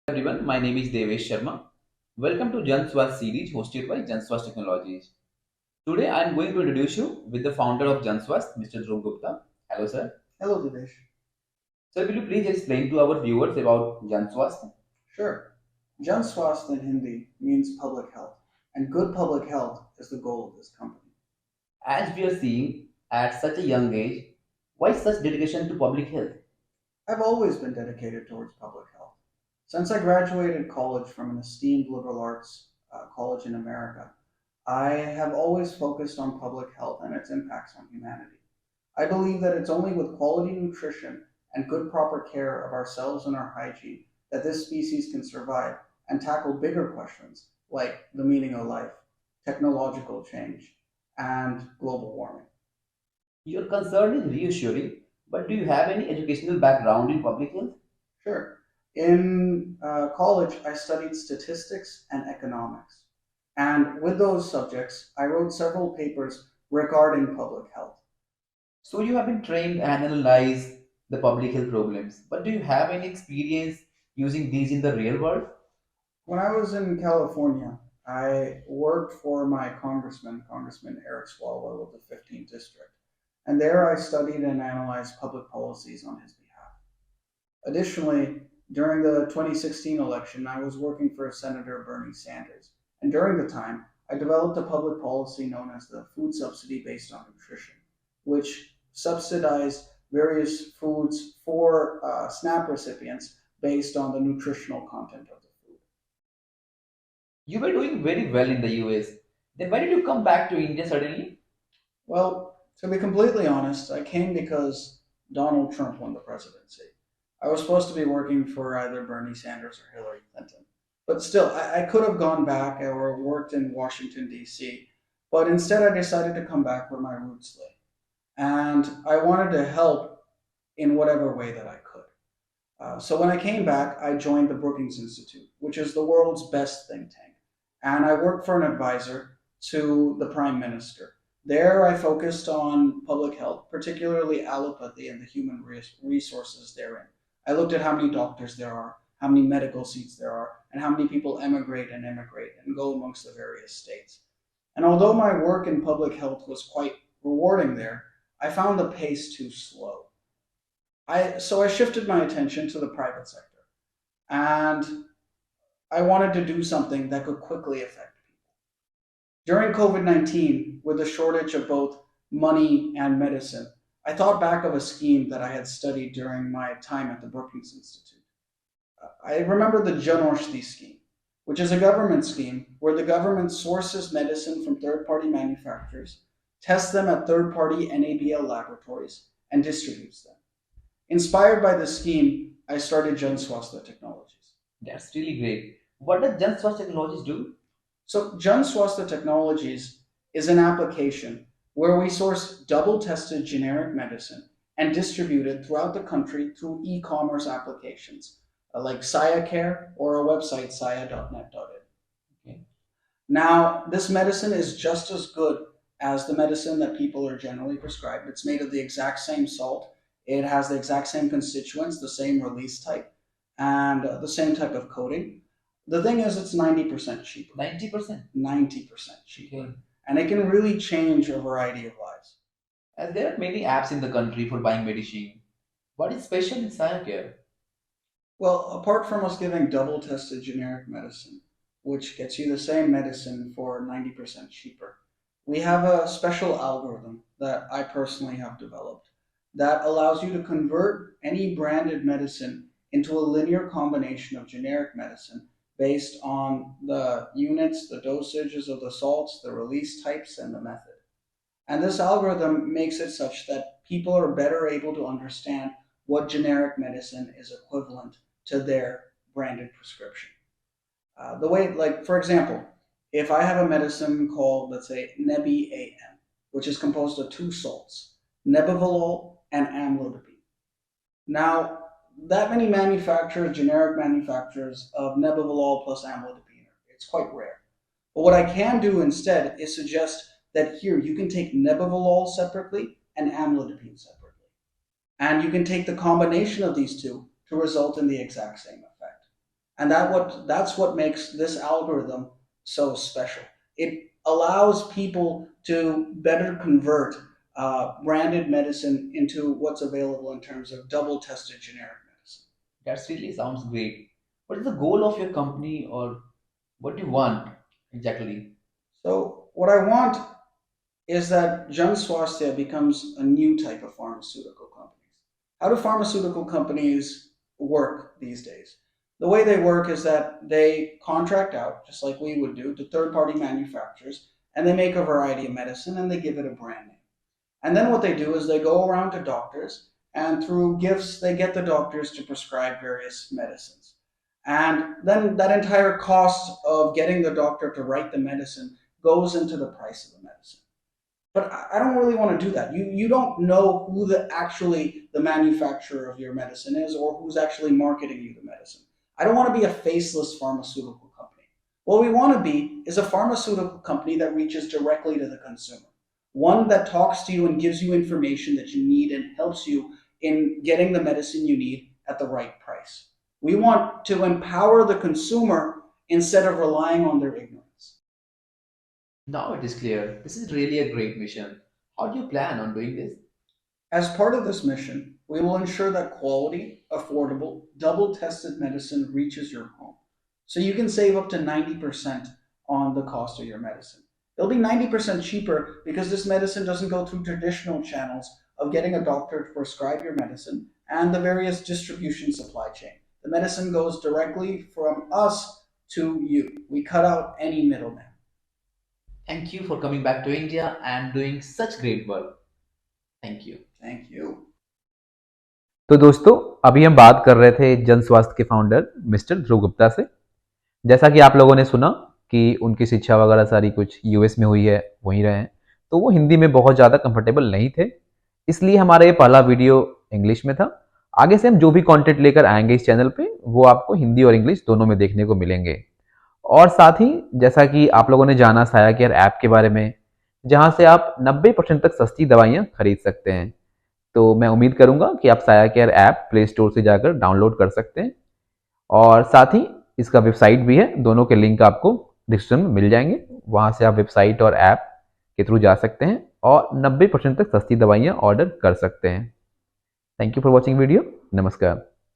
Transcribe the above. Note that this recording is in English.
Everyone, my name is Devesh Sharma. Welcome to Janswas series hosted by Janswas Technologies. Today I am going to introduce you with the founder of Janswas, Mr. Dhruv Gupta. Hello, sir. Hello, Divesh. Sir, will you please explain to our viewers about Janswas? Sure. Janswas in Hindi means public health, and good public health is the goal of this company. As we are seeing at such a young age, why such dedication to public health? I've always been dedicated towards public health. Since I graduated college from an esteemed liberal arts college in America, I have always focused on public health and its impacts on humanity. I believe that it's only with quality nutrition and good proper care of ourselves and our hygiene that this species can survive and tackle bigger questions like the meaning of life, technological change, and global warming. Your concern is reassuring, but do you have any educational background in public health? Sure. In college, I studied statistics and economics. And with those subjects, I wrote several papers regarding public health. So you have been trained and analyze the public health problems, but do you have any experience using these in the real world? When I was in California, I worked for my Congressman Eric Swalwell of the 15th District. And there I studied and analyzed public policies on his behalf. Additionally, during the 2016 election, I was working for Senator Bernie Sanders. And during the time, I developed a public policy known as the food subsidy based on nutrition, which subsidized various foods for SNAP recipients based on the nutritional content of the food. You were doing very well in the US. Then why did you come back to India suddenly? Well, to be completely honest, I came because Donald Trump won the presidency. I was supposed to be working for either Bernie Sanders or Hillary Clinton. But still, I could have gone back or worked in Washington, D.C., but instead I decided to come back where my roots lay. And I wanted to help in whatever way that I could. So when I came back, I joined the Brookings Institute, which is the world's best think tank. And I worked for an advisor to the Prime Minister. There, I focused on public health, particularly allopathy and the human resources therein. I looked at how many doctors there are, how many medical seats there are, and how many people emigrate and immigrate and go amongst the various states. And although my work in public health was quite rewarding there, I found the pace too slow. So I shifted my attention to the private sector, and I wanted to do something that could quickly affect people. During COVID-19, with the shortage of both money and medicine, I thought back of a scheme that I had studied during my time at the Brookings Institute. I remember the Janswas scheme, which is a government scheme where the government sources medicine from third-party manufacturers, tests them at third-party NABL laboratories, and distributes them. Inspired by this scheme, I started Janswas Technologies. That's really great. What does Janswas Technologies do? So Janswas Technologies is an application where we source double-tested generic medicine and distribute it throughout the country through e-commerce applications like SayaCare or our website saya.net.in. Okay. Now, this medicine is just as good as the medicine that people are generally prescribed. It's made of the exact same salt. It has the exact same constituents, the same release type, and the same type of coating. The thing is, it's 90% cheaper. 90%. 90% cheaper. Okay. And it can really change a variety of lives. As there are many apps in the country for buying medicine. What is special in SayaCare? Well, apart from us giving double tested generic medicine, which gets you the same medicine for 90% cheaper, we have a special algorithm that I personally have developed that allows you to convert any branded medicine into a linear combination of generic medicine based on the units, the dosages of the salts, the release types, and the method. And this algorithm makes it such that people are better able to understand what generic medicine is equivalent to their branded prescription. The way, like, for example, if I have a medicine called, let's say, NEBI-AM, which is composed of two salts, nebivolol and amlodipine. Now, that many manufacturers, generic manufacturers of nebivolol plus amlodipine, it's quite rare. But what I can do instead is suggest that here you can take nebivolol separately and amlodipine separately. And you can take the combination of these two to result in the exact same effect. And that's what makes this algorithm so special. It allows people to better convert branded medicine into what's available in terms of double tested generic medicine. That really sounds great. What is the goal of your company, or what do you want exactly? So, what I want is that Janswas becomes a new type of pharmaceutical companies. How do pharmaceutical companies work these days? The way they work is that they contract out, just like we would do, to third party manufacturers, and they make a variety of medicine and they give it a brand name. And then what they do is they go around to doctors, and through gifts, they get the doctors to prescribe various medicines. And then that entire cost of getting the doctor to write the medicine goes into the price of the medicine. But I don't really want to do that. You don't know who the manufacturer of your medicine is, or who's actually marketing you the medicine. I don't want to be a faceless pharmaceutical company. What we want to be is a pharmaceutical company that reaches directly to the consumer. One that talks to you and gives you information that you need and helps you in getting the medicine you need at the right price. We want to empower the consumer instead of relying on their ignorance. Now it is clear. This is really a great mission. How do you plan on doing this? As part of this mission, we will ensure that quality, affordable, double tested medicine reaches your home. So you can save up to 90% on the cost of your medicine. It'll be 90% cheaper because this medicine doesn't go through traditional channels of getting a doctor to prescribe your medicine and the various distribution supply chain. The medicine goes directly from us to you. We cut out any middleman. Thank you for coming back to India and doing such great work. Thank you. Thank you. तो दोस्तों, अभी हम बात कर रहे थे जन स्वास्थ्य के फाउंडर मिस्टर ध्रुव गुप्ता से। जैसा कि आप लोगों ने सुना कि उनकी शिक्षा वगैरह सारी कुछ यूएस में हुई है, वहीं रहे हैं, तो वो हिंदी में बहुत ज़्यादा कंफर्टेबल नहीं थे, इसलिए हमारा ये पहला वीडियो इंग्लिश में था। आगे से हम जो भी कंटेंट लेकर आएंगे इस चैनल पे, वो आपको हिंदी और इंग्लिश दोनों में देखने को मिलेंगे। और साथ ही जैसा कि आप लोगों ने जाना साया केयर ऐप के बारे में, जहां से आप 90% तक सस्ती दवाइयां खरीद सकते हैं। तो मैं उम्मीद करूंगा कि आप साया केयर ऐप प्ले स्टोर से जाकर डाउनलोड कर सकते हैं, और साथ ही इसका वेबसाइट भी है, दोनों के लिंक आपको डिस्क्रिप्शन में मिल जाएंगे। वहां से आप वेबसाइट और ऐप के थ्रू जा सकते हैं और 90% तक सस्ती दवाइयां ऑर्डर कर सकते हैं। Thank you for watching video. नमस्कार।